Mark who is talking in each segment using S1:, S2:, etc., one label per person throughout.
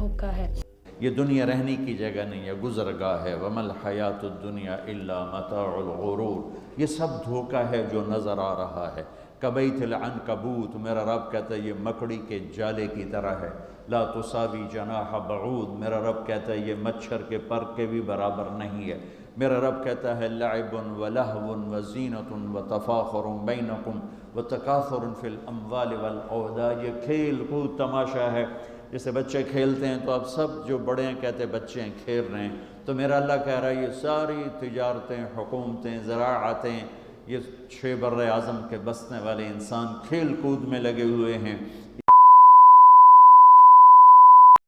S1: دھوکہ ہے۔
S2: یہ دنیا رہنے کی جگہ نہیں ہے، گزرگاہ ہے۔ وَمَا الْحَيَاةُ الدُّنْيَا إِلَّا مَتَاعُ الْغُرُورِ، یہ سب دھوکہ ہے جو نظر آ رہا ہے۔ کَبَيْتِ الْعَنْكَبُوتِ، میرا رب کہتا ہے یہ مکڑی کے جالے کی طرح ہے۔ لا تساوی جناح بعود، میرا رب کہتا ہے یہ مچھر کے پر کے بھی برابر نہیں ہے۔ میرا رب کہتا ہے لعب ولہو وزینۃ وتفاخر بینکم وتکاثر فی الاموال والاولاد، یہ کھیل کود تماشا ہے۔ جیسے بچے کھیلتے ہیں تو اب سب جو بڑے ہیں کہتے ہیں بچے ہیں کھیل رہے ہیں، تو میرا اللہ کہہ رہا ہے یہ ساری تجارتیں، حکومتیں، زراعتیں، یہ 6 بر اعظم کے بسنے والے انسان کھیل کود میں لگے ہوئے ہیں۔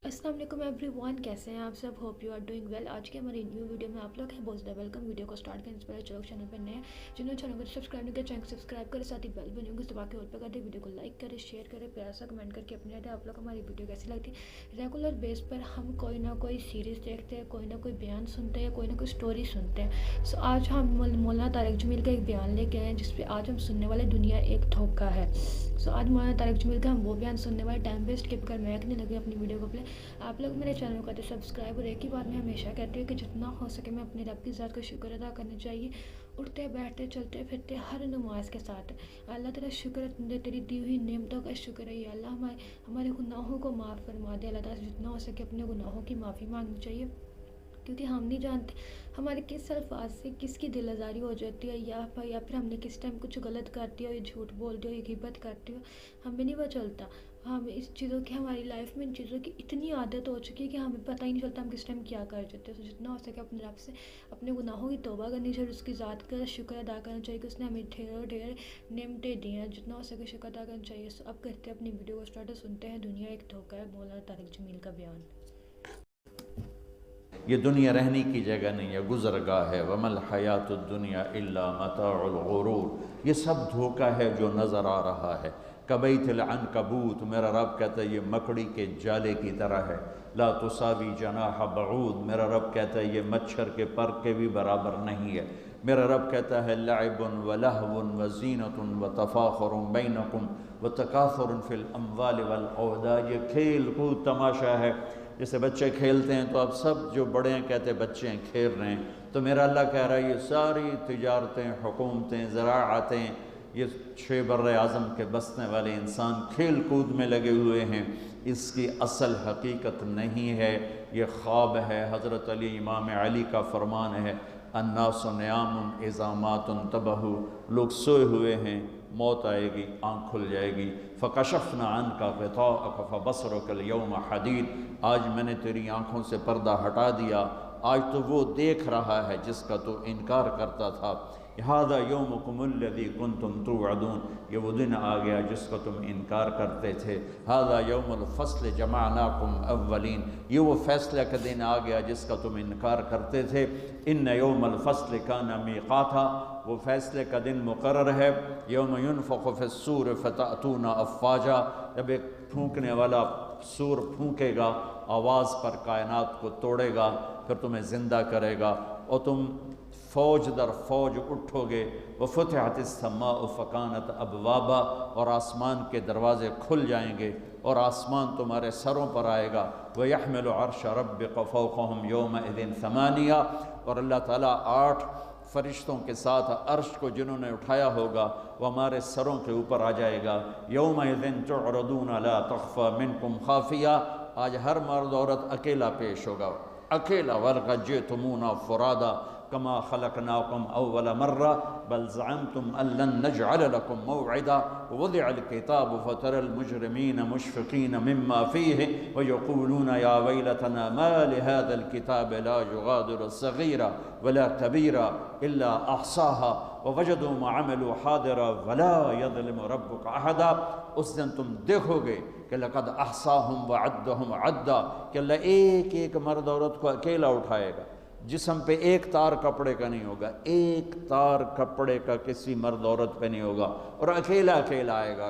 S1: السلام علیکم ایوری ون، کیسے ہیں آپ سب؟ Hope you are doing well. آج کے ہماری نیو ویڈیو میں آپ لوگ ہیں بہت زیادہ ویلکم۔ ویڈیو کو سٹارٹ کریں، اس پر چلو چینل پر نئے جنہوں نے چینل کو سبسکرائب نہیں کیا چینل کو سبسکرائب کریں، ساتھ ہی بیل بنے ہوگی دبا کے آل پہ کر دیں، ویڈیو کو لائک کریں، شیئر کریں، پیارا سا کمنٹ کر کے اپنے رہتے آپ لوگ ہماری ویڈیو کیسی لگتی ہے۔ ریگولر بیس پر ہم کوئی نہ کوئی سیریز دیکھتے ہیں، کوئی نہ کوئی بیان سنتے ہیں، کوئی نہ کوئی سٹوری سنتے ہیں۔ سو آج ہم مولانا طارق جمیل کا ایک بیان لے کے آئے ہیں جس پہ آج ہم سننے والے دنیا ایک دھوکہ ہے۔ سو آج مولانا طارق جمیل کا ہم وہ بیان سننے والے، ٹائم ویسٹ کے بغیر میں نہیں لگے اپنی ویڈیو کو پلے۔ آپ لوگ میرے چینل کو کرتے سبسکرائب، اور ایک ہی بات میں ہمیشہ کہتی ہوں کہ جتنا ہو سکے میں اپنے رب کی ذات کا شکر ادا کرنا چاہیے، اٹھتے بیٹھتے چلتے پھرتے ہر نماز کے ساتھ۔ اللہ تیرا شکر ہے، تیری دی ہوئی نعمتوں کا شکر ہے یا اللہ، ہمارے گناہوں کو معاف فرما دے اللہ تعالیٰ۔ جتنا ہو سکے اپنے گناہوں کی معافی مانگنی چاہیے، کیونکہ ہم نہیں جانتے ہمارے کس الفاظ سے کس کی دل آزاری ہو جاتی ہے، یا پھر ہم نے کس ٹائم کچھ غلط کر دیا ہو، یا جھوٹ بول دیا ہو، یا غیبت کرتی ہو، ہمیں نہیں پتہ چلتا۔ ہم اس چیزوں کی، ہماری لائف میں ان چیزوں کی اتنی عادت ہو چکی ہے کہ ہمیں پتہ ہی نہیں چلتا ہم کس ٹائم کیا کر جاتے ہیں۔ تو جتنا ہو سکے اپنے رب سے اپنے گناہوں کی توبہ کرنی چاہیے، اس کی ذات کا شکر ادا کرنا چاہیے کہ اس نے ہمیں ڈھیر نعمتیں دی ہیں، جتنا ہو سکے شکر ادا کرنا چاہیے۔ اب کرتے ہیں اپنی ویڈیو کو اسٹارٹ، سنتے ہیں دنیا ایک دھوکہ ہے، مولانا طارق جمیل کا بیان۔
S2: یہ دنیا رہنے کی جگہ نہیں ہے، گزرگاہ ہے۔ وَمَا الْحَيَاةُ الدُّنْيَا إِلَّا مَتَاعُ الْغُرُورِ، یہ سب دھوکہ ہے جو نظر آ رہا ہے۔ کَبَيْتِ الْعَنْكَبُوتِ، میرا رب کہتا ہے یہ مکڑی کے جالے کی طرح ہے۔ لا تساوی جناح بعود، میرا رب کہتا ہے یہ مچھر کے پر کے بھی برابر نہیں ہے۔ میرا رب کہتا ہے لعب ولہو وزینۃ وتفاخر بینکم وتکاثر فی الاموال والاولاد، یہ کھیل کود تماشا ہے۔ جیسے بچے کھیلتے ہیں تو اب سب جو بڑے ہیں کہتے ہیں بچے ہیں کھیل رہے ہیں، تو میرا اللہ کہہ رہا ہے یہ ساری تجارتیں، حکومتیں، زراعتیں، یہ 6 بر اعظم کے بسنے والے انسان کھیل کود میں لگے ہوئے ہیں۔ اس کی اصل حقیقت نہیں ہے، یہ خواب ہے۔ حضرت علی، امام علی کا فرمان ہے الناس نیام اذا مات انتبہوا، لوگ سوئے ہوئے ہیں، موت آئے گی، آنکھ کھل جائے گی۔ فکشفنا عنک غطاءک فبصرک اليوم حدید، آج میں نے تیری آنکھوں سے پردہ ہٹا دیا، آج تو وہ دیکھ رہا ہے جس کا تو انکار کرتا تھا۔ ھذا یومکم الذی کنتم توعدون، یہ وہ دن آ گیا جس کا تم انکار کرتے تھے۔ ھذا یوم الفصل جمعناکم اولین، یہ وہ فیصلہ کا دن آ گیا جس کا تم انکار کرتے تھے۔ ان یوم الفصل کان میقاتا، وہ فیصلے کا دن مقرر ہے۔ یوم ینفخ فی الصور فتأتون افواجا، جب ایک پھونکنے والا سور پھونکے گا، آواز پر کائنات کو توڑے گا، پھر تمہیں زندہ کرے گا، اور تم فوج در فوج اٹھو گے۔ وفتحت السماء فکانت ابوابا، اور آسمان کے دروازے کھل جائیں گے اور آسمان تمہارے سروں پر آئے گا۔ وَيَحْمِلُ عَرْشَ رَبِّكَ فَوْقَهُمْ يَوْمَئِذٍ ثَمَانِيَةٌ، اور اللہ تعالیٰ 8 فرشتوں کے ساتھ عرش کو جنہوں نے اٹھایا ہوگا وہ ہمارے سروں کے اوپر آ جائے گا۔ يَوْمَئِذٍ تُعْرَضُونَ لَا تَخْفَى مِنْكُمْ خَافِيَةٌ، آج ہر مرد عورت اکیلا پیش ہوگا، اکیلا۔ وَلَقَدْ جِئْتُمُونَا فُرَادَىٰ كَمَا خَلَقْنَاكُمْ أَوَّلَ مَرَّةٍ بَلْ زَعَمْتُمْ أَن لَّن نَّجْعَلَ لَكُم مَّوْعِدًا وَوُضِعَ الْكِتَابُ فَتَرَى الْمُجْرِمِينَ مُشْفِقِينَ مِمَّا فِيهِ وَيَقُولُونَ يَا وَيْلَتَنَا مَا لِهَذَا الْكِتَابِ لَا يُغَادِرُ صَغِيرَةً وَلَا كَبِيرَةً إِلَّا أَحْصَاهَا وَوَجَدُوا مَا عَمِلُوا حَاضِرًا وَلَا يَظْلِمُ رَبُّكَ أَحَدًا۔ اس دن تم دیکھو گے کہ لَقَدْ أَحْصَاهُمْ وَعَدَّهُمْ عَدًّا، کہ اللہ ایک ایک مرد عورت کو اکیلا اٹھائے گا، جسم پہ ایک تار کپڑے کا نہیں ہوگا، ایک تار کپڑے کا کسی مرد عورت پہ نہیں ہوگا، اور اکیلا اکیلا آئے گا۔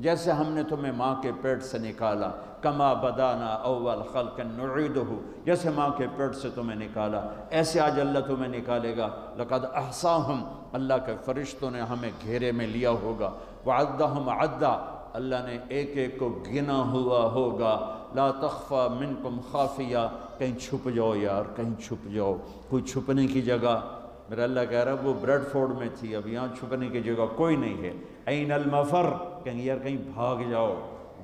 S2: جیسے ہم نے تمہیں ماں کے پیٹ سے نکالا، کما بدانا اول خلق نعیدہ، جیسے ماں کے پیٹ سے تمہیں نکالا ایسے آج اللہ تمہیں نکالے گا۔ لقد احصاہم، اللہ کے فرشتوں نے ہمیں گھیرے میں لیا ہوگا۔ وعدہم عدا، اللہ نے ایک ایک کو گنا ہوا ہوگا۔ لا تخفى منکم خافیہ، کہیں چھپ جاؤ یار، کہیں چھپ جاؤ، کوئی چھپنے کی جگہ۔ میرا اللہ کہہ رہا ہے وہ بریڈ فورڈ میں تھی، اب یہاں چھپنے کی جگہ کوئی نہیں ہے۔ این المفر، کہیں یار کہیں بھاگ جاؤ،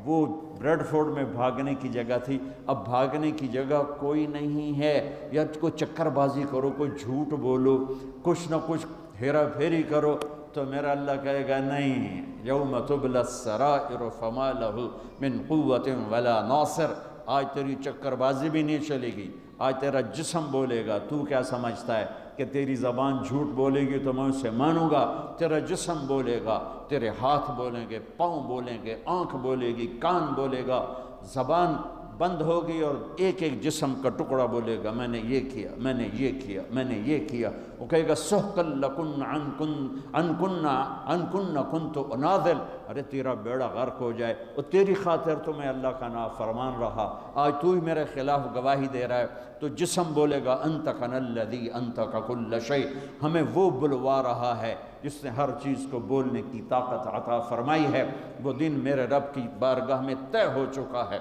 S2: وہ بریڈ فورڈ میں بھاگنے کی جگہ تھی، اب بھاگنے کی جگہ کوئی نہیں ہے۔ یا کوئی چکر بازی کرو، کوئی جھوٹ بولو، کچھ نہ کچھ ہیرا پھیری کرو، تو میرا اللہ کہے گا نہیں، یوم تبلی السرائر فما لہ من قوت ولا ناصر، آج تیری چکر بازی بھی نہیں چلے گی، آج تیرا جسم بولے گا۔ تو کیا سمجھتا ہے کہ تیری زبان جھوٹ بولے گی تو میں اسے مانوں گا؟ تیرا جسم بولے گا، تیرے ہاتھ بولیں گے، پاؤں بولیں گے، آنکھ بولے گی، کان بولے گا، زبان بند ہوگی اور ایک ایک جسم کا ٹکڑا بولے گا میں نے یہ کیا، میں نے یہ کیا، میں نے یہ کیا۔ وہ کہے گا سحقا لکن ان کن کنت اناذل، ارے تیرا بیڑا غرق ہو جائے، اور تیری خاطر تو میں اللہ کا نافرمان رہا، آج تو ہی میرے خلاف گواہی دے رہا ہے۔ تو جسم بولے گا انطقنا الذی انطق کل شیء، ہمیں وہ بلوا رہا ہے جس نے ہر چیز کو بولنے کی طاقت عطا فرمائی ہے۔ وہ دن میرے رب کی بارگاہ میں طے ہو چکا ہے،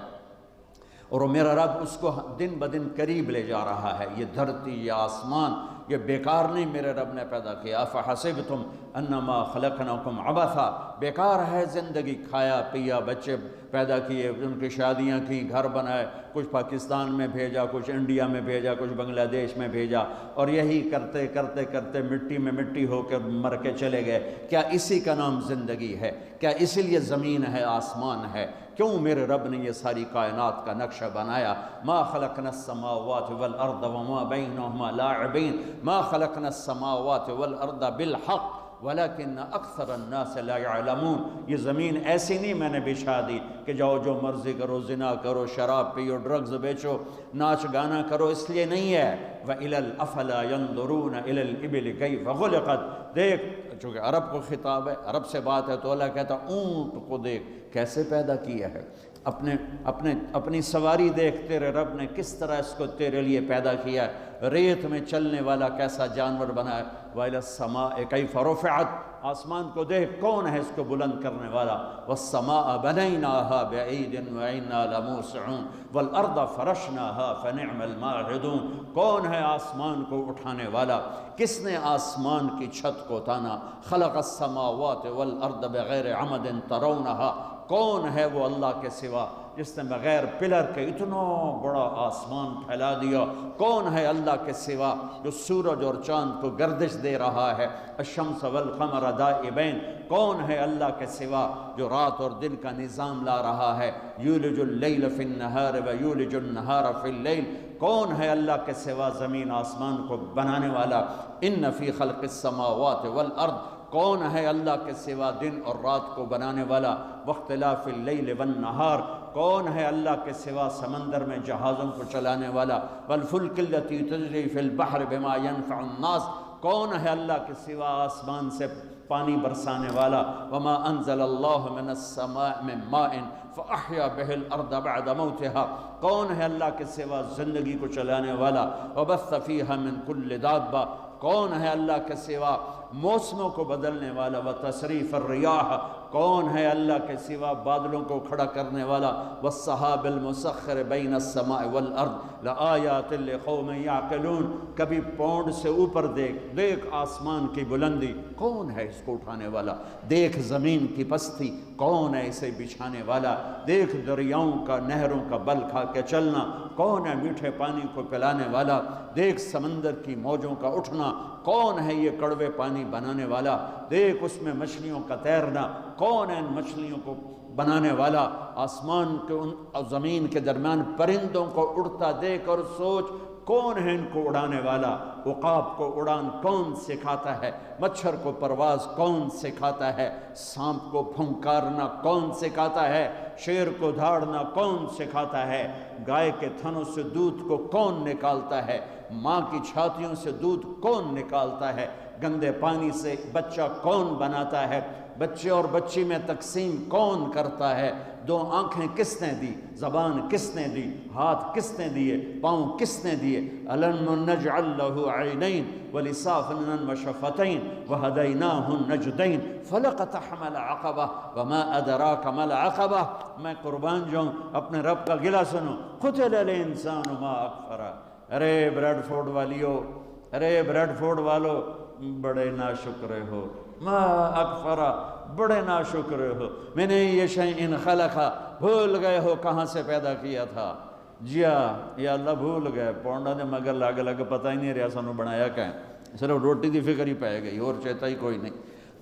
S2: اور میرا رب اس کو دن بدن قریب لے جا رہا ہے۔ یہ دھرتی، یہ آسمان، یہ بیکار نہیں میرے رب نے پیدا کیا۔ افحسبتم انما خلقناکم عبثا، بیکار ہے زندگی، کھایا پیا، بچے پیدا کیے، ان کی شادیاں کی، گھر بنائے، کچھ پاکستان میں بھیجا، کچھ انڈیا میں بھیجا، کچھ بنگلہ دیش میں بھیجا، اور یہی کرتے کرتے کرتے مٹی میں مٹی ہو کر مر کے چلے گئے۔ کیا اسی کا نام زندگی ہے؟ کیا اسی لیے زمین ہے، آسمان ہے؟ کیوں میرے رب نے یہ ساری کائنات کا نقشہ بنایا؟ ما خلقنا السماوات والارض وما بینہما لاعبین، ما خلقنا السماوات والارض بالحق ولکن اکثر الناس لا يعلمون۔ یہ زمین ایسی نہیں میں نے بچھا دی کہ جاؤ جو مرضی کرو، زنا کرو، شراب پیو، ڈرگز بیچو، ناچ گانا کرو، اس لیے نہیں ہے۔ وَإِلَى الْأَفَلَا يَنْظُرُونَ إِلَى الْإِبِلِ كَيْفَ خُلِقَتْ، دیکھ، چونکہ عرب کو خطاب ہے، عرب سے بات ہے، تو اللہ کہتا اونٹ کو دیکھ کیسے پیدا کیا ہے، اپنی سواری دیکھ، تیرے رب نے کس طرح اس کو تیرے لیے پیدا کیا ہے، ریت میں چلنے والا کیسا جانور بنا ہے۔ وَإِلَى السَّمَاءِ كَيْفَ رُفِعَتْ، آسمان کو دیکھ کون ہے اس کو بلند کرنے والا۔ وَالسَّمَاءَ بَنَيْنَاهَا بِأَيْدٍ وَإِنَّا لَمُوسِعُونَ وَالْأَرْضَ فَرَشْنَاهَا فَنِعْمَ الْمَاهِدُونَ، کون ہے آسمان کو اٹھانے والا؟ کس نے آسمان کی چھت کو تانا؟ خلق السماوات والارض بغیر عمد ترونها، کون ہے وہ اللہ کے سوا جس نے بغیر پلر کے اتنا بڑا آسمان پھیلا دیا؟ کون ہے اللہ کے سوا جو سورج اور چاند کو گردش دے رہا ہے؟ الشمس والقمر دائبین، کون ہے اللہ کے سوا جو رات اور دن کا نظام لا رہا ہے؟ یولج اللیل فی النہار ویولج النہار فی اللیل، کون ہے اللہ کے سوا زمین آسمان کو بنانے والا؟ ان فی خلق السماوات والارض، کون ہے اللہ کے سوا دن اور رات کو بنانے والا؟ واختلاف اللیل والنہار، کون ہے اللہ کے سوا سمندر میں جہازوں کو چلانے والا؟ والفلک التی تجری فی البحر بما ینفع الناس، کون ہے اللہ کے سوا آسمان سے پانی برسانے والا؟ وما انزل اللہ من السماء من ماء فاحیا بہ الارض بعد موتها، کون ہے اللہ کے سوا زندگی کو چلانے والا؟ وبث فیہا من کل دابہ، کون ہے اللہ کے سوا موسموں کو بدلنے والا؟ وتصریف الریاح، کون ہے اللہ کے سوا بادلوں کو کھڑا کرنے والا؟ والسحاب المسخر بین السماء والارض لآیات لقوم یعقلون، کبھی پونڈ سے اوپر دیکھ آسمان کی بلندی، کون ہے اس کو اٹھانے والا؟ دیکھ زمین کی پستی، کون ہے اسے بچھانے والا؟ دیکھ دریاؤں کا، نہروں کا بل کھا کے چلنا، کون ہے میٹھے پانی کو پلانے والا؟ دیکھ سمندر کی موجوں کا اٹھنا، کون ہے یہ کڑوے پانی بنانے والا؟ دیکھ اس میں مچھلیوں کا تیرنا، کون ہے ان مچھلیوں کو بنانے والا؟ آسمان کے اور زمین کے درمیان پرندوں کو اڑتا دیکھ اور سوچ کون ہے ان کو اڑانے والا؟ عقاب کو اڑان کون سکھاتا ہے؟ مچھر کو پرواز کون سکھاتا ہے؟ سانپ کو پھنکارنا کون سکھاتا ہے؟ شیر کو دھاڑنا کون سکھاتا ہے؟ گائے کے تھنوں سے دودھ کو کون نکالتا ہے؟ ماں کی چھاتیوں سے دودھ کون نکالتا ہے؟ گندے پانی سے بچہ کون بناتا ہے؟ بچے اور بچی میں تقسیم کون کرتا ہے؟ دو آنکھیں کس نے دی؟ زبان کس نے دی؟ ہاتھ کس نے دیے؟ پاؤں کس نے دیے؟ أَلَمْ نَجْعَلْ لَهُ عَيْنَيْنِ وَلِسَانًا وَشَفَتَيْنِ وَهَدَيْنَاهُ النَّجْدَيْنِ فَلَاقْتَحَمَ الْعَقَبَةَ وَمَا أَدْرَاكَ مَا الْعَقَبَةُ۔ میں قربان جاؤں، اپنے رب کا گلہ سنو، قُتِلَ الْإِنسَانُ مَا أَكْفَرَهُ۔ ارے بریڈ فورڈ والیو، ارے بریڈ فورڈ والو، بڑے ناشکرے ہو، ما اکفرا، بڑے ناشکرے ہو، من ای شیء خلقا، بھول گئے ہو کہاں سے پیدا کیا تھا۔ جیا یا اللہ بھول گئے، پونڈا نے مگر لگ لگ پتہ ہی نہیں رہا سانو بنایا کہ صرف روٹی دی فکر ہی پائے گئی اور چیتا ہی کوئی نہیں۔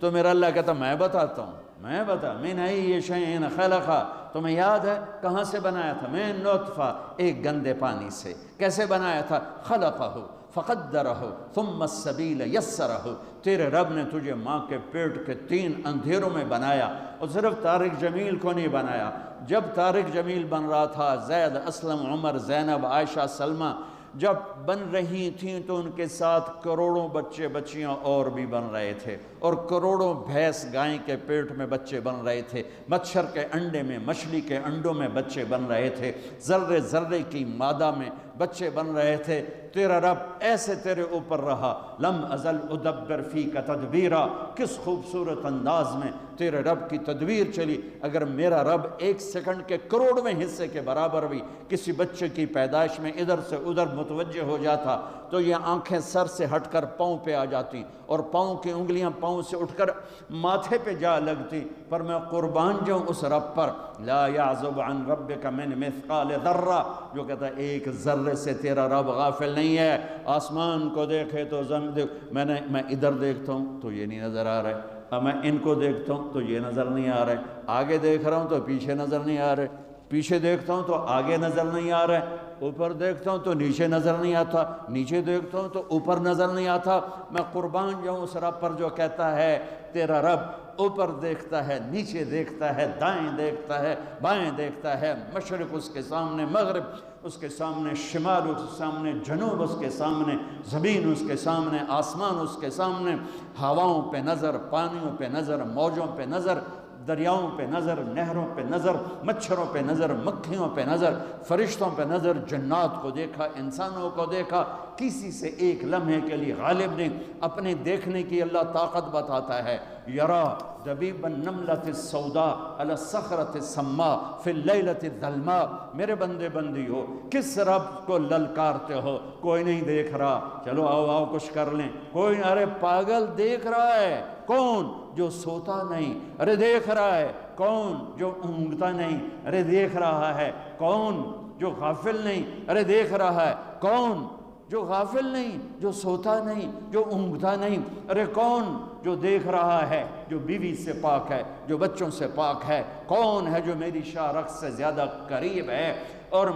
S2: تو میرا اللہ کہتا میں بتاتا ہوں، میں بتا، من ای شیء خلقا، تمہیں یاد ہے کہاں سے بنایا تھا؟ من نطفہ، ایک گندے پانی سے۔ کیسے بنایا تھا؟ خلقہ فقدرہ ثم السبیل یسرہ، تیرے رب نے تجھے ماں کے پیٹ کے 3 اندھیروں میں بنایا، اور صرف طارق جمیل کو نہیں بنایا۔ جب طارق جمیل بن رہا تھا، زید، اسلم، عمر، زینب، عائشہ، سلمہ جب بن رہی تھیں تو ان کے ساتھ کروڑوں بچے بچیاں اور بھی بن رہے تھے، اور کروڑوں بھینس گائیں کے پیٹ میں بچے بن رہے تھے، مچھر کے انڈے میں، مچھلی کے انڈوں میں بچے بن رہے تھے، ذرے ذرے کی مادہ میں بچے بن رہے تھے۔ تیرا رب ایسے تیرے اوپر رہا، لم ازل ادبر فیک تدبیرا، کس خوبصورت انداز میں تیرے رب کی تدبیر چلی۔ اگر میرا رب 1 سیکنڈ کے کروڑویں حصے کے برابر بھی کسی بچے کی پیدائش میں ادھر سے ادھر متوجہ ہو جاتا تو یہ آنکھیں سر سے ہٹ کر پاؤں پہ آ جاتی، اور پاؤں کی انگلیاں پاؤں سے اٹھ کر ماتھے پہ جا لگتی۔ پر میں قربان جاؤں اس رب پر، لا یعزب عن ربک من مثقال ذرہ، جو کہتا ہے 1 ذرے سے تیرا رب غافل نہیں ہے۔ آسمان کو دیکھے تو زمین دیکھ، میں ادھر دیکھتا ہوں تو یہ نہیں نظر آ رہا ہے، اب میں ان کو دیکھتا ہوں تو یہ نظر نہیں آ رہا ہے، آگے دیکھ رہا ہوں تو پیچھے نظر نہیں آ رہے، پیچھے دیکھتا ہوں تو آگے نظر نہیں آ رہا ہے، اوپر دیکھتا ہوں تو نیچے نظر نہیں آتا، نیچے دیکھتا ہوں تو اوپر نظر نہیں آتا۔ میں قربان جاؤں اس رب پر جو کہتا ہے تیرا رب اوپر دیکھتا ہے، نیچے دیکھتا ہے، دائیں دیکھتا ہے، بائیں دیکھتا ہے، مشرق اس کے سامنے، مغرب اس کے سامنے، شمال اس کے سامنے، جنوب اس کے سامنے، زمین اس کے سامنے، آسمان اس کے سامنے، ہواؤں پہ نظر، پانیوں پہ نظر، موجوں پہ نظر، دریاؤں پہ نظر، نہروں پہ نظر، مچھروں پہ نظر، مکھیوں پہ نظر، فرشتوں پہ نظر، جنات کو دیکھا، انسانوں کو دیکھا، کسی سے ایک لمحے کے لیے غالب نہیں۔ اپنے دیکھنے کی اللہ طاقت بتاتا ہے، یرا دبیب النملۃ السوداء علی الصخرۃ السماء فی اللیلۃ الظلماء۔ میرے بندے بندی ہو، کس رب کو للکارتے ہو؟ کوئی نہیں دیکھ رہا، چلو آؤ آؤ کچھ کر لیں، کوئی، ارے پاگل دیکھ رہا ہے، کون؟ جو سوتا نہیں، ارے دیکھ رہا ہے، کون؟ جو اونگتا نہیں، ارے دیکھ رہا ہے، کون؟ جو غافل نہیں، ارے دیکھ رہا ہے، کون؟ جو غافل نہیں، جو سوتا نہیں، جو اونگتا نہیں، ارے کون؟ جو دیکھ رہا ہے، جو بیوی سے پاک ہے، جو بچوں سے پاک ہے، کون ہے جو میری شاہ رگ سے زیادہ قریب ہے؟ اور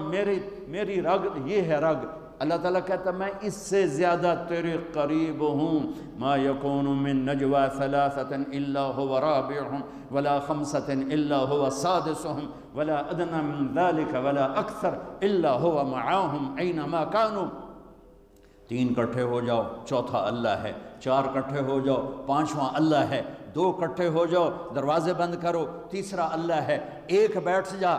S2: میری رگ یہ ہے رگ، اللہ تعالیٰ کہتا میں اس سے زیادہ تیرے قریب ہوں۔ ما یکون من نجوى ثلاثة الا هو رابعهم ولا خمسة الا هو سادسهم ولا ادنى من ذلك ولا اکثر الا هو معاهم اينما كانوا۔ 3 کٹھے ہو جاؤ، چوتھا اللہ ہے، 4 کٹھے ہو جاؤ، 5واں اللہ ہے، 2 کٹھے ہو جاؤ، دروازے بند کرو، تیسرا اللہ ہے، 1 بیٹھ جا،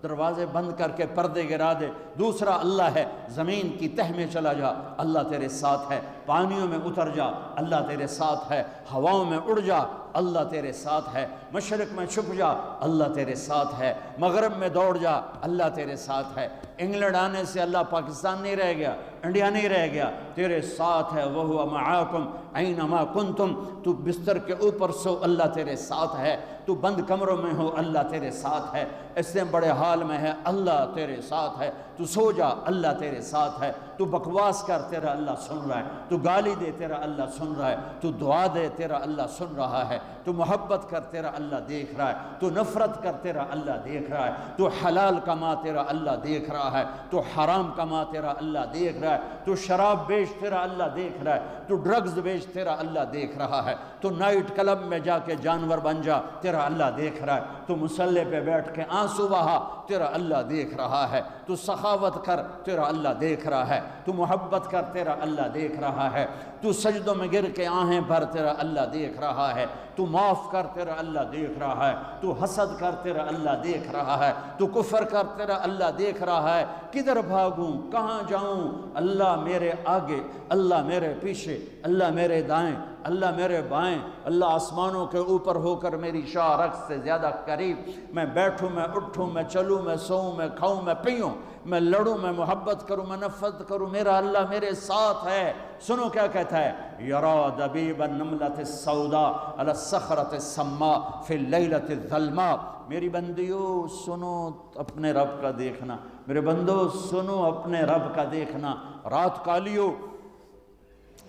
S2: دروازے بند کر کے پردے گرا دے، دوسرا اللہ ہے، زمین کی تہ میں چلا جا، اللہ تیرے ساتھ ہے، پانیوں میں اتر جا، اللہ تیرے ساتھ ہے، ہواؤں میں اڑ جا، اللہ تیرے ساتھ ہے، مشرق میں چھپ جا، اللہ تیرے ساتھ ہے، مغرب میں دوڑ جا، اللہ تیرے ساتھ ہے۔ انگلینڈ آنے سے اللہ پاکستان نہیں رہ گیا، انڈیا نہیں رہ گیا، تیرے ساتھ ہے، وَهُوَ مَعَاكُمْ أَيْنَمَا كُنْتُمْ۔ تو بستر کے اوپر سو، اللہ تیرے ساتھ ہے، تو بند کمروں میں ہو، اللہ تیرے ساتھ ہے، اس سے بڑے حال میں ہے، اللہ تیرے ساتھ ہے، تو سو جا، اللہ تیرے ساتھ ہے، تو بکواس کر، تیرا اللہ سن رہا ہے، تو گالی دے، تیرا اللہ سن رہا ہے، تو دعا دے، تیرا اللہ سن رہا ہے، تو محبت کر، تیرا اللہ دیکھ رہا ہے، تو نفرت کر، تیرا اللہ دیکھ رہا ہے، تو حلال کما، تیرا اللہ دیکھ رہا ہے، تو حرام کما تیرا اللہ دیکھ رہا ہے، تو شراب بیچ تیرا اللہ دیکھ رہا ہے، تو ڈرگز بیچ تیرا اللہ دیکھ رہا ہے، تو نائٹ کلب میں جا کے جانور بن جا تیرا اللہ دیکھ رہا ہے، تو مصلی پہ بیٹھ کے آنسو بہا تیرا اللہ دیکھ رہا ہے، تو سخاوت کر تیرا اللہ دیکھ رہا ہے، تو محبت کر تیرا اللہ دیکھ رہا ہے، تو سجدوں میں گر کے آہیں بھر تیرا اللہ دیکھ رہا ہے، تو معاف کر تیرا اللہ دیکھ رہا ہے، تو حسد کر تیرا اللہ دیکھ رہا ہے، تو کفر کر تیرا اللہ دیکھ رہا ہے، کدھر بھاگوں کہاں جاؤں، اللہ میرے آگے، اللہ میرے پیچھے، اللہ میرے دائیں، اللہ میرے بائیں، اللہ آسمانوں کے اوپر ہو کر میری شاہ رخ سے زیادہ قریب، میں بیٹھوں میں اٹھوں میں چلوں میں سوؤں میں کھاؤں میں پیوں، میں لڑوں میں محبت کروں میں نفرت کروں، میرا اللہ میرے ساتھ ہے۔ سنو کیا کہتا ہے، یرا دبیب النملۃ السوداء علی الصخرۃ السماء فی اللیلۃ الظلماء۔ میری بندیو سنو اپنے رب کا دیکھنا، میرے بندو سنو اپنے رب کا دیکھنا، رات کالیو،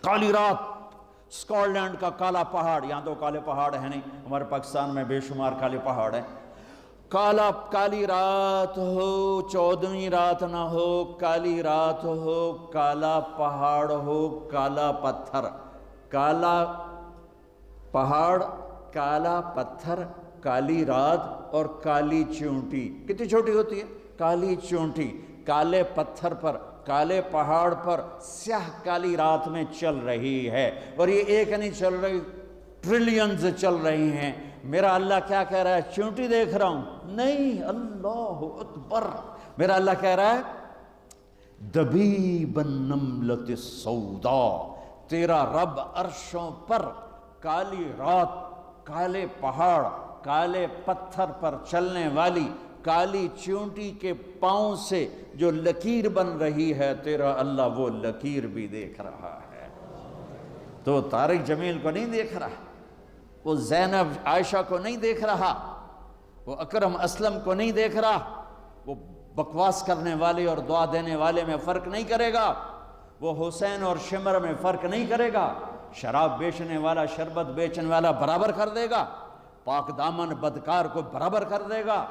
S2: کالی رات، اسکاٹ لینڈ کا کالا پہاڑ، یہاں تو کالے پہاڑ ہیں نہیں، ہمارے پاکستان میں بے شمار کالے پہاڑ ہیں، کالی رات ہو، 14ویں رات نہ ہو، کالی رات ہو، کالا پہاڑ ہو، کالا پتھر، کالا پہاڑ، کالا پتھر، کالی رات اور کالی چونٹی، کتنی چھوٹی ہوتی ہے؟ کالی چونٹی، کالے پتھر پر، کالے پہاڑ پر، سیاہ کالی رات میں چل رہی ہے، اور یہ ایک نہیں چل رہی، ٹریلینز چل رہی ہیں۔ میرا اللہ کیا کہہ رہا ہے؟ چونٹی دیکھ رہا ہوں؟ نہیں، اللہ اکبر، میرا اللہ کہہ رہا ہے دبیب النملۃ السوداء، تیرا رب عرشوں پر کالی رات، کالے پہاڑ، کالے پتھر پر چلنے والی کالی چونٹی کے پاؤں سے جو لکیر بن رہی ہے، تیرا اللہ وہ لکیر بھی دیکھ رہا ہے۔ تو طارق جمیل کو نہیں دیکھ رہا، وہ زینب عائشہ کو نہیں دیکھ رہا، وہ اکرم اسلم کو نہیں دیکھ رہا، وہ بکواس کرنے والے اور دعا دینے والے میں فرق نہیں کرے گا، وہ حسین اور شمر میں فرق نہیں کرے گا، شراب بیچنے والا شربت بیچنے والا برابر کر دے گا، پاک دامن بدکار کو برابر کر دے گا،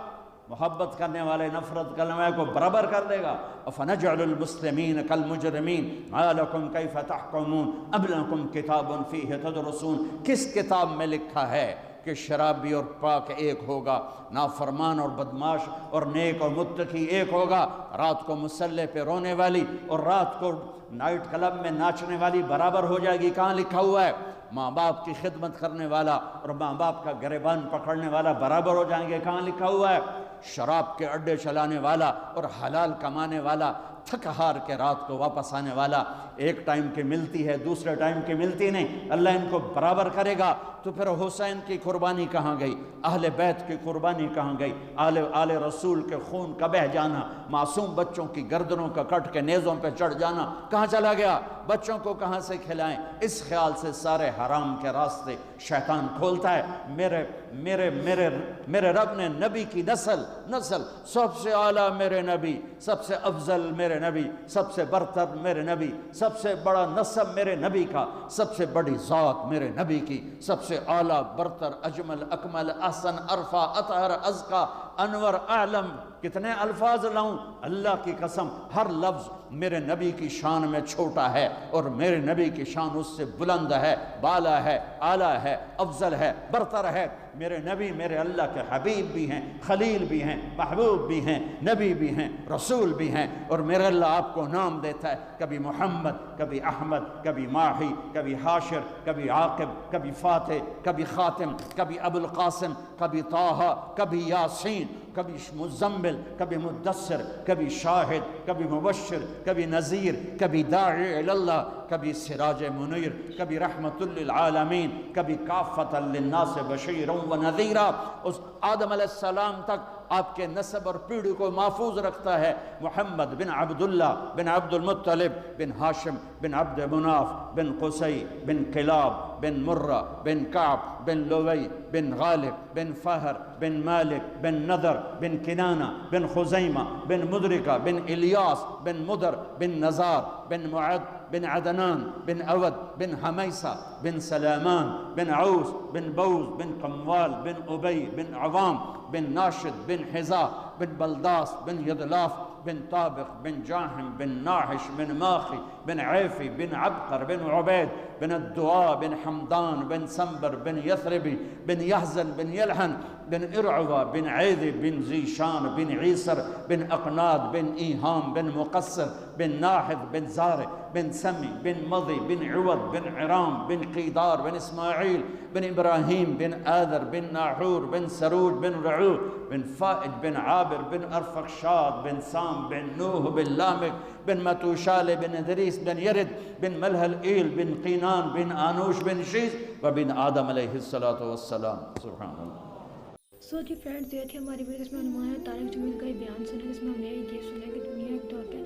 S2: محبت کرنے والے نفرت کرنے والے کو برابر کر دے گا۔ افنجعل المسلمین کالمجرمین ما لکم کیف تحکمون ام لکم کتاب فیہ تدرسون۔ کس کتاب میں لکھا ہے کہ شرابی اور پاک ایک ہوگا، نافرمان اور بدماش اور نیک اور متقی ایک ہوگا، رات کو مصلی پہ رونے والی اور رات کو نائٹ کلب میں ناچنے والی برابر ہو جائے گی؟ کہاں لکھا ہوا ہے؟ ماں باپ کی خدمت کرنے والا اور ماں باپ کا گریبان پکڑنے والا برابر ہو جائیں گے؟ کہاں لکھا ہوا ہے؟ شراب کے اڈے چلانے والا اور حلال کمانے والا، تھک ہار کے رات کو واپس آنے والا، ایک ٹائم کی ملتی ہے دوسرے ٹائم کی ملتی نہیں، اللہ ان کو برابر کرے گا۔ تو پھر حسین کی قربانی کہاں گئی؟ اہل بیت کی قربانی کہاں گئی؟ آل رسول کے خون کا بہہ جانا، معصوم بچوں کی گردنوں کا کٹ کے نیزوں پہ چڑھ جانا کہاں چلا گیا؟ بچوں کو کہاں سے کھلائیں؟ اس خیال سے سارے حرام کے راستے شیطان کھولتا ہے۔ میرے رب نے نبی کی نسل سب سے اعلیٰ میرے نبی، سب سے افضل میرے نبی، سب سے برتر میرے نبی، سب سے بڑا نسب میرے نبی کا، سب سے بڑی ذات میرے نبی کی، سب سے اعلیٰ برتر اجمل اکمل احسن ارفع اطہر ازکا انور اعلم۔ کتنے الفاظ لاؤں؟ اللہ کی قسم ہر لفظ میرے نبی کی شان میں چھوٹا ہے اور میرے نبی کی شان اس سے بلند ہے، بالا ہے، اعلیٰ ہے، افضل ہے، برتر ہے۔ میرے نبی میرے اللہ کے حبیب بھی ہیں، خلیل بھی ہیں، محبوب بھی ہیں، نبی بھی ہیں، رسول بھی ہیں، اور میرے اللہ آپ کو نام دیتا ہے، کبھی محمد، کبھی احمد، کبھی ماہی، کبھی حاشر، کبھی عاقب، کبھی فاتح، کبھی خاتم، کبھی ابو القاسم، کبھی طٰہٰ، کبھی یاسین، کبھی مزمل، کبھی مدثر، کبھی شاہد، کبھی مبشر، کبھی نذیر، کبھی داعی اللہ، کبھی سراج منیر، کبھی رحمت للعالمین، کبھی کافۃ للناس بشیرا و نذیرا۔ اس آدم علیہ السلام تک آپ کے نسب اور پیڑھی کو محفوظ رکھتا ہے۔ محمد بن عبداللہ بن عبد المطلب بن ہاشم بن عبد مناف بن قصی بن کلاب بن مرہ بن کعب بن لوی بن غالب بن فہر بن مالک بن نضر بن کنانہ بن خزیمہ بن مدرکہ بن الیاس بن مدر بن نزار بن معد بن عدنان بن اود بن حمیسہ بن سلامان بن عوس بن بوز بن قموال بن ابی بن عوام بن ناشد بن حزا بن بلداس بن یدلاف بن طابق بن جاحم بن ناحش بن ماخي بن عيفي بن عبقر بن عبيد بن الدواء بن حمدان بن سنبر بن يثربي بن يحزن بن يلحن بن إرعوة بن عيذي بن زيشان بن عيسر بن أقناد بن إيهام بن مقصر بن ناحذ بن زارع بن سمي بن مضي بن عوض بن عرام بن قيدار بن إسماعيل بن إبراهيم بن آذر بن ناحور بن سروج بن رعوه بن فائد بن عابر بن أرفخشاد بن سام بن نوح بن لامك بن متوشالة بن إدريس بن يرد بن ملهل إيل بن قينان بن آنوش بن شيز وبن آدم علیہ الصلاة والسلام. سبحان اللہ.
S1: سو جی فرینڈز، یہ تھی ہماری ویڈیو جس میں ہمارے طارق جمیل کا یہ بیان سنا، جس میں ہم نے یہ سنا کہ دنیا ایک دور پہ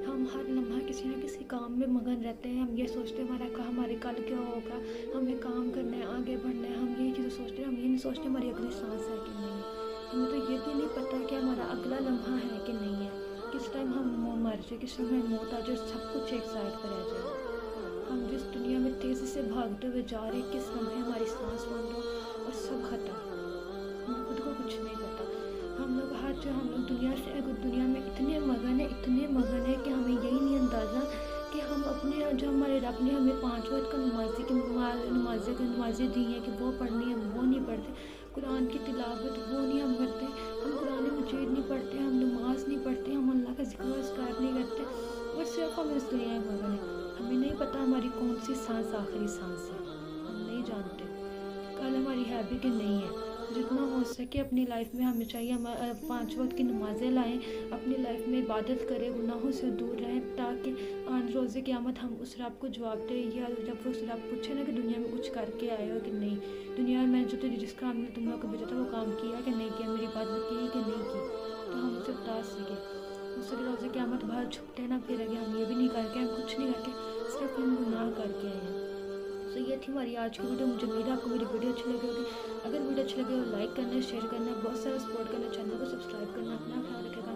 S1: ہم ہر لمحہ کسی نہ کسی کام میں مگن رہتے ہیں. ہم یہ سوچتے ہیں ہمارے کل کیا ہوگا، ہمیں کام کرنا ہے، آگے بڑھنا ہے. ہم یہی چیزیں سوچتے ہیں، ہم یہ نہیں سوچتے ہماری اگلی سانس ہے کہ نہیں. ہمیں تو یہ بھی نہیں پتہ کہ ہمارا اگلا لمحہ ہے کہ نہیں ہے، کس ٹائم ہم مر جائے، کس ٹائم ہمیں موت آ جائے، سب کچھ ایک سائڈ پر رہ جائے. ہم جس دنیا میں تیزی سے بھاگتے ہوئے جا رہے ہیں، کس لمحے ہماری سانس بند ہو اور سب ختم. ہمیں خود کو کچھ نہیں پتا. ہم لوگ دنیا میں اتنے مگن ہیں کہ ہمیں یہی نہیں اندازہ کہ ہم اپنے جو ہمارے رب نے ہمیں 5 وقت کا نمازیں دی ہیں کہ وہ پڑھنی ہے، وہ نہیں پڑھتے. قرآن کی تلاوت وہ نہیں ہم کرتے. ہم قرآن مجید نہیں پڑھتے، ہم نماز نہیں پڑھتے، ہم اللہ کا ذکر و اذکار نہیں کرتے، اور صرف ہم اس دنیا میں مگن ہیں. ہمیں نہیں پتا ہماری کون سی سانس آخری سانس ہے. ہم نہیں جانتے کل ہماری ہے بھی کہ نہیں ہے. جتنا ہو سکے اپنی لائف میں ہمیں چاہیے ہم 5 وقت کی نمازیں لائیں، اپنی لائف میں عبادت کریں، گناہوں سے دور رہیں، تاکہ روز قیامت ہم اس رب کو جواب دیں. یا جب وہ اس رب پوچھے نا کہ دنیا میں کچھ کر کے آئے ہو کہ نہیں، دنیا میں جو جس کام میں تم لوگ کو بھیجا تھا وہ کام کیا کہ نہیں کیا، میری عبادت کی کہ نہیں کی، تو ہم اسے بتا سکیں. اس سے روز قیامت باہر چھپتے نا پھر کہ ہم یہ بھی نہیں کر کے، ہم کچھ نہیں کر کے، صرف ہم گناہ کر کے آئے ہیں. تو یہ تھی ہماری آج کی ویڈیو. مجھے امید ہے آپ کو میری ویڈیو اچھی لگی ہوگی. اگر ویڈیو اچھی لگی ہو لائک کرنا، شیئر کرنا، بہت سارا سپورٹ کرنا، چینل کو سبسکرائب کرنا. اپنا خیال رکھے گا.